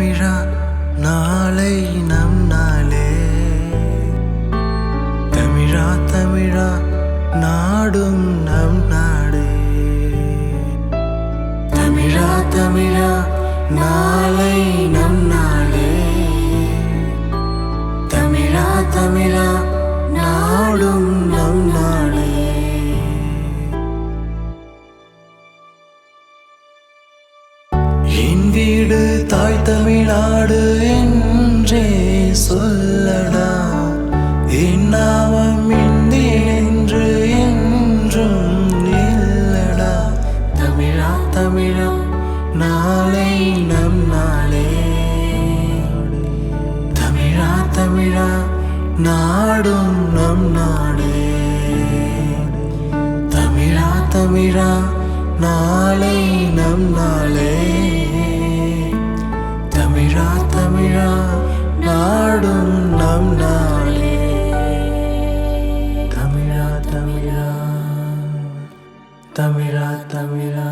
தமிழா நாளை நம் நாளே. தமிழா தமிழா நாடும் நம் நாடே. தமிழா தமிழா நாளை நம் நாளே. தமிழா தமிழா நாடும் நம் நாடே. என் வீடு தாய் தமிழ்நாடு என்றே சொல்லடா. என் நாமம் இந்தி என்று என்றும் இல்லடா. தமிழா தமிழா நாளை நம் நாளே. தமிழா தமிழா நாடும் நம் நாடே. தமிழா தமிழா நாளை நம் நாளே. தமிழா தமிழா நாடும் நம் நாடே. தமிழா தமிழா தமிழா தமிழா